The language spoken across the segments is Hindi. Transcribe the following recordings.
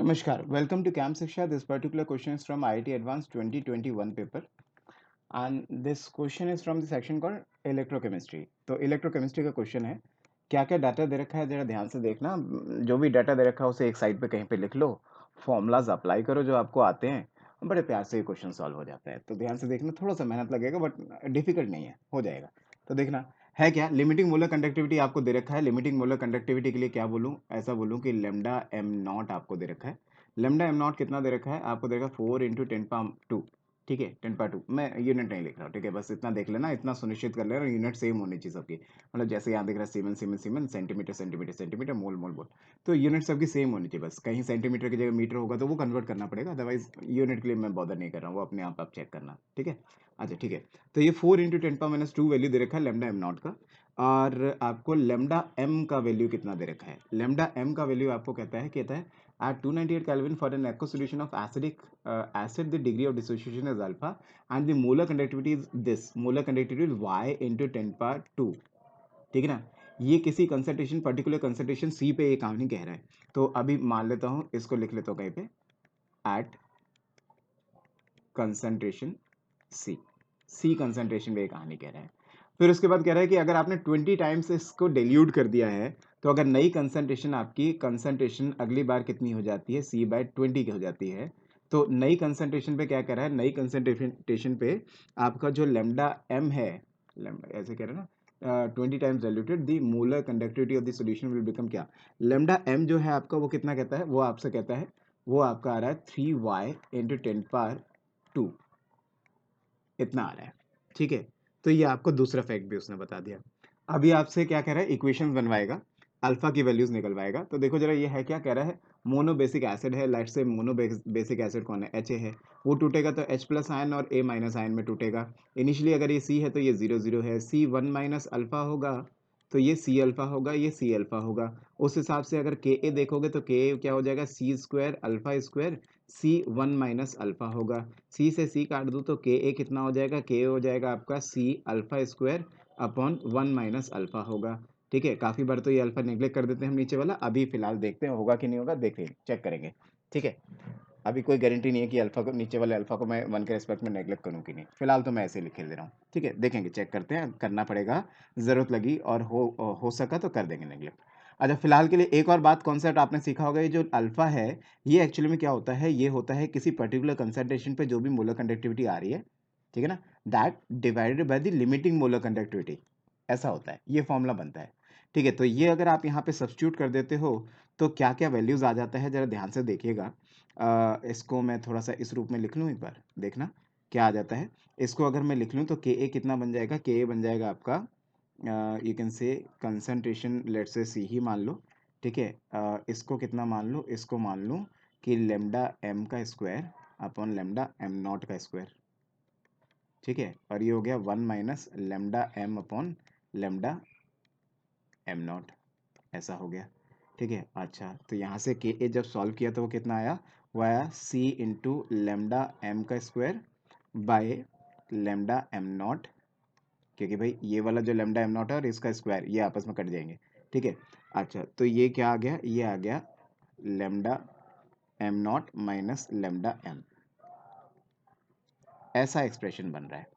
Namaskar. Welcome to Camp Shiksha. This particular question is from IIT Advanced 2021 paper, and this question is from the section called electrochemistry. तो electrochemistry का क्वेश्चन है, क्या क्या डाटा दे रखा है जरा ध्यान से देखना। जो भी डाटा दे रखा है उसे एक साइड पे कहीं पे लिख लो, फॉर्मूलाज अप्लाई करो जो आपको आते हैं, बड़े प्यार से ये क्वेश्चन सॉल्व हो जाता है। तो ध्यान से देखना, थोड़ा सा मेहनत लगेगा बट डिफिकल्ट नहीं है, हो जाएगा। तो देखना है क्या, लिमिटिंग मोलर कंडक्टिविटी आपको दे रखा है। लिमिटिंग मोलर कंडक्टिविटी के लिए क्या बोलूँ, ऐसा बोलूँ कि लेमडा एम नॉट आपको दे रखा है। लेमडा एम नॉट कितना दे रखा है आपको, दे रखा है 4 × 10⁻²। ठीक है, 10⁻²। मैं यूनिट नहीं लिख रहा हूँ, ठीक है, बस इतना देख लेना, इतना सुनिश्चित कर लेना, यूनिट सेम होनी चाहिए सबकी। मतलब जैसे यहाँ दिख रहा है सीमेन सीमेन सीमेन, सेंटीमीटर सेंटीमीटर सेंटीमीटर, मोल मोल मोल, तो यूनिट सबकी सेम होनी चाहिए। बस कहीं सेंटीमीटर की जगह मीटर होगा तो वो कन्वर्ट करना पड़ेगा, अदरवाइज यूनिट के लिए मैं बॉदर नहीं कर रहा हूँ, वो अपने आप चेक करना। ठीक है, अच्छा ठीक है। तो ये 4 × 10⁻² वैल्यू दे रखा है लेमडा एम नॉट का, और आपको लेमडा एम का वैल्यू कितना दे रखा है। लेमडा एम का वैल्यू आपको कहता है at 298 Kelvin for an aqueous solution of acidic acid, the degree of dissociation is alpha and the molar conductivity is this. Molar conductivity is y into 10⁻²। ठीक है ना, ये किसी कंसंट्रेशन, पर्टिकुलर कंसंट्रेशन सी पे ये कहानी कह रहा है। तो अभी मान लेता हूं, इसको लिख लेता हूं कहीं पे, एट कंसंट्रेशन सी, सी कंसंट्रेशन पे ये कहानी कह रहा है। फिर उसके बाद कह रहा है कि अगर आपने 20 टाइम्स इसको डिल्यूट कर दिया है, तो अगर नई कंसंट्रेशन, आपकी कंसंट्रेशन अगली बार कितनी हो जाती है, C/20 की हो जाती है। तो नई कंसंट्रेशन पे क्या कह रहा है, नई कंसंट्रेशन पे आपका जो लेमडा एम है, ऐसे कह रहे हैं ना, 20 times diluted the molar conductivity of the solution will become क्या, लेमडा एम जो है आपका वो कितना कहता है, वो आपसे कहता है, वो आपका आ रहा है 3y × 10⁻², इतना आ रहा है। ठीक है, तो ये आपको दूसरा फैक्ट भी उसने बता दिया। अभी आपसे क्या कह रहा है, इक्वेशंस बनवाएगा, अल्फा की वैल्यूज निकलवाएगा। तो देखो जरा, ये है क्या कह रहा है, मोनो बेसिक एसिड है, लेट से मोनो बेसिक एसिड कौन है, एच है, वो टूटेगा तो H प्लस आयन और A माइनस आयन में टूटेगा। इनिशियली अगर ये C है तो ये 0 0 है, C1 - अल्फा होगा तो ये C अल्फा होगा, ये C अल्फा होगा। उस हिसाब से अगर Ka देखोगे तो Ka क्या हो जाएगा, C² alpha square C1 - alpha होगा। C से C काट दूँ तो Ka कितना हो जाएगा, Ka हो जाएगा आपका C alpha square upon 1 - alpha होगा। ठीक है, काफ़ी बार तो ये अल्फा नेग्लेक्ट कर देते हैं हम नीचे वाला, अभी फिलहाल देखते हैं होगा कि नहीं होगा, देखें चेक करेंगे। ठीक है, अभी कोई गारंटी नहीं है कि अल्फा को, नीचे वाले अल्फा को मैं 1 के रिस्पेक्ट में नेग्लेक्ट करूँ कि नहीं, फिलहाल तो मैं ऐसे ही लिख दे रहा हूँ। ठीक है, देखेंगे, चेक करते हैं, करना पड़ेगा, ज़रूरत लगी और हो सका तो कर देंगे नेग्लेक्ट। अच्छा, फिलहाल के लिए एक और बात, कॉन्सेप्ट आपने सीखा होगा, ये जो अल्फा है, ये एक्चुअली में क्या होता है, ये होता है किसी पर्टिकुलर कंसंट्रेशन पे जो भी मोलर कंडक्टिविटी आ रही है, ठीक है ना, that divided by the limiting molar conductivity, ऐसा होता है, ये फॉर्मूला बनता है। ठीक है, तो ये अगर आप यहाँ पे सब्स्टिट्यूट कर देते हो तो क्या क्या वैल्यूज आ जाता है, जरा ध्यान से देखिएगा। इसको मैं थोड़ा सा इस रूप में लिख लूँ, एक बार देखना क्या आ जाता है। इसको अगर मैं लिख लूँ तो Ka कितना बन जाएगा, Ka बन जाएगा आपका, you can say concentration, let say C ही मान लो। ठीक है, इसको कितना मान लो, इसको मान लो कि लेमडा एम का square upon lambda M naught का स्क्वायर। ठीक है, और ये हो गया 1 - lambda M upon lambda M naught, ऐसा हो गया। ठीक है, अच्छा तो यहाँ से Ka जब सॉल्व किया तो वो कितना आया, वो आया C इंटू लेमडा एम का square by lambda M not, क्योंकि भाई ये वाला जो लेमडा एम नॉट है और इसका स्क्वायर ये आपस में कट जाएंगे। ठीक है, अच्छा तो ये क्या आ गया, ये आ गया lambda M naught minus lambda M, ऐसा एक्सप्रेशन बन रहा है,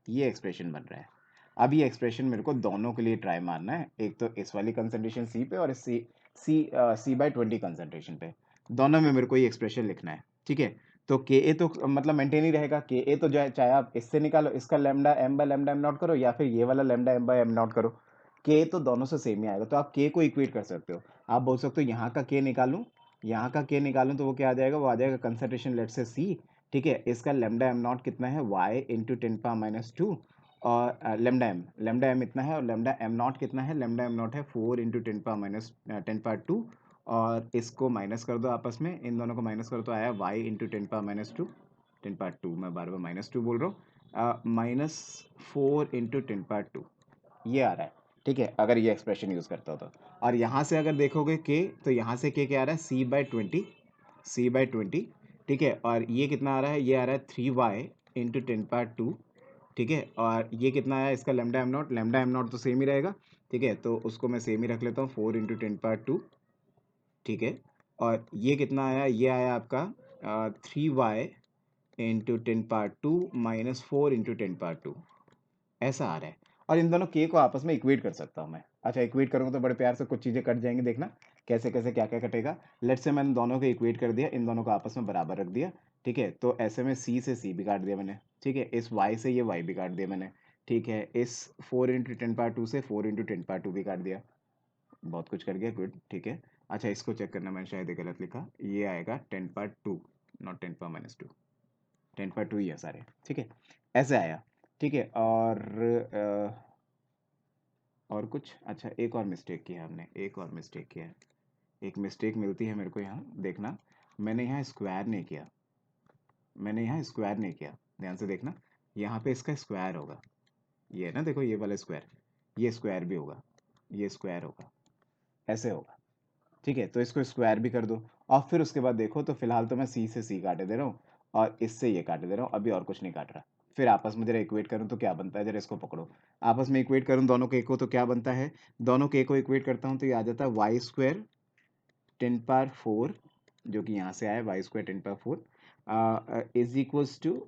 ये एक्सप्रेशन बन रहा है। अब ये एक्सप्रेशन मेरे को दोनों के लिए ट्राई मारना है, एक तो इस वाली कंसंट्रेशन सी पे और C/20 कंसंट्रेशन पे, दोनों में मेरे को ये एक्सप्रेशन लिखना है। ठीक है, तो Ka तो मतलब मेंटेन ही रहेगा, Ka तो जो है, चाहे आप इससे निकालो, इसका lambda M by lambda M naught करो या फिर ये वाला lambda M by M naught करो, K तो दोनों से सेम ही आएगा। तो आप K को इक्वेट कर सकते हो, आप बोल सकते हो यहाँ का K निकालूं, यहाँ का K निकालूं तो वो क्या आ जाएगा, वो आ जाएगा कंसंट्रेशन लेट से C। ठीक है, इसका लेमडा एम नॉट कितना है, y इंटू 10⁻², और लेमडा एम इतना है, और लेमडा एम नॉट कितना है, लेमडा एम नॉट है 4 इंटू 10⁻², और इसको माइनस कर दो आपस में, इन दोनों को माइनस करो तो आया y इंटू 10⁻², 10⁻², मैं बार बार -2 बोल रहा हूँ, -4 इंटू 10⁻², ये आ रहा है। ठीक है, अगर ये एक्सप्रेशन यूज़ करता हो तो, और यहाँ से अगर देखोगे K, तो यहाँ से K क्या आ रहा है, C/20, ठीक है, और ये कितना आ रहा है, ये आ रहा है 3y इंटू 10⁻²। ठीक है, और ये कितना आया इसका लेमडा एम नॉट तो सेम ही रहेगा। ठीक है, तो उसको मैं सेम ही रख लेता हूँ, 4 इंटू 10⁻²। ठीक है, और ये कितना आया, ये आया आपका 3y इंटू 10^2 माइनस 4 इंटू 10^2, ऐसा आ रहा है। और इन दोनों के को आपस में इक्वेट कर सकता हूँ मैं। अच्छा, इक्वेट करूँगा तो बड़े प्यार से कुछ चीज़ें कट जाएंगी, देखना कैसे कैसे क्या क्या कटेगा। लेट्स से मैंने दोनों को इक्वेट कर दिया, इन दोनों को आपस में बराबर रख दिया, ठीक है। तो ऐसे में c से c भी काट दिया मैंने, ठीक है। इस y से ये y भी काट दिया मैंने, ठीक है। इस 4 इंटू 10^2 से 4 इंटू 10^2 भी काट दिया, बहुत कुछ कर गया, गुड, ठीक है। अच्छा, इसको चेक करना, मैंने शायद ये गलत लिखा, ये आएगा 10^2 नॉट 10^-2, 10^2 ही है सारे, ठीक है। ऐसे आया, ठीक है। और कुछ, अच्छा एक और मिस्टेक किया हमने, एक और मिस्टेक किया है, एक मिस्टेक मिलती है मेरे को यहाँ, देखना। मैंने यहाँ स्क्वायर नहीं किया, मैंने यहाँ स्क्वायर नहीं किया, ध्यान से देखना। यहाँ पे इसका स्क्वायर होगा, ये है ना, देखो ये वाला स्क्वायर, ये स्क्वायर भी होगा, ये स्क्वायर होगा, ऐसे होगा, ठीक है। तो इसको स्क्वायर भी कर दो, और फिर उसके बाद देखो तो फिलहाल तो मैं सी से सी काटे दे रहा हूँ, और इससे ये काटे दे रहा हूँ, अभी और कुछ नहीं काट रहा। फिर आपस में जरा इक्वेट करूँ तो क्या बनता है, जरा इसको पकड़ो, आपस में इक्वेट करूँ दोनों के को तो क्या बनता है, दोनों के को इक्वेट करता हूँ तो ये आ जाता है वाई स्क्वायर 10^4, जो कि यहाँ से आया Y square 10^4 is equals to,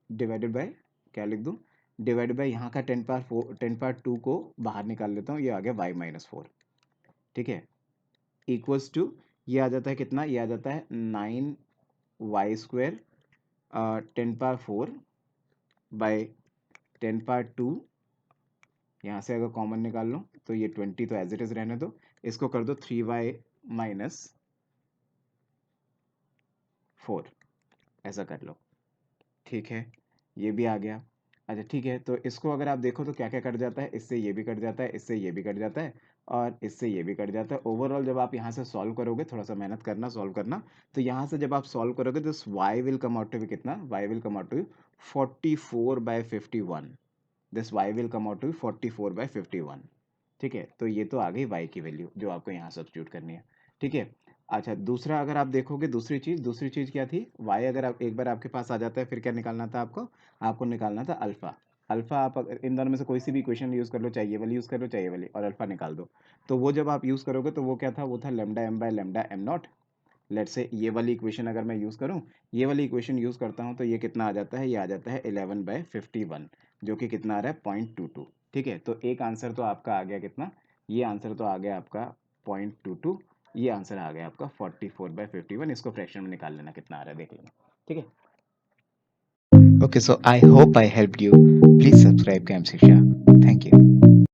divided by, क्या लिख दूँ, डिवाइडेड बाय यहाँ का 10^2 को बाहर निकाल लेता हूँ, ये आ गया y-4, ठीक है, इक्वल्स टू, ये आ जाता है कितना, ये आ जाता है 9y² 10^4 बाय 10^2, यहाँ से अगर कॉमन निकाल लो तो ये 20 तो एज इट इज रहने दो, इसको कर दो 3y-4, ऐसा कर लो, ठीक है। ये भी आ गया। अच्छा ठीक है, तो इसको अगर आप देखो तो क्या क्या कट जाता है, इससे ये भी कट जाता है, इससे ये भी कट जाता है, और इससे ये भी कट जाता है। ओवरऑल जब आप यहाँ से सॉल्व करोगे, थोड़ा सा मेहनत करना सॉल्व करना, तो यहाँ से जब आप सॉल्व करोगे तो y will come out to be कितना, y will come out to be 44/51, this y will come out to be 44/51, ठीक है। तो ये तो आ गई y की वैल्यू जो आपको यहाँ सब्स्टिट्यूट करनी है, ठीक है। अच्छा, दूसरा अगर आप देखोगे, दूसरी चीज़ क्या थी, y अगर आप एक बार आपके पास आ जाता है, फिर क्या निकालना था आपको, आपको निकालना था अल्फा। अल्फा आप अगर इन दोनों में से कोई सी भी इक्वेशन यूज़ कर लो, चाहिए वाली यूज़ कर लो, चाहिए वाली, और अल्फा निकाल दो। तो वो जब आप यूज़ करोगे तो वो क्या था, वो था λm/λm0। लेट्स से ये वाली इक्वेशन अगर मैं यूज़ करूँ, ये वाली इक्वेशन यूज़ करता हूँ तो ये कितना आ जाता है, ये आ जाता है 11/51, जो कि कितना आ रहा है 0.22, ठीक है। तो एक आंसर तो आपका आ गया कितना, ये आंसर तो आ गया आपका 0.22, ये आंसर आ गया आपका 44/51। इसको फ्रैक्शन में निकाल लेना कितना आ रहा है, देख लेना, ठीक है। Okay, so I hope I helped you. Please subscribe Camp Shiksha. Thank you.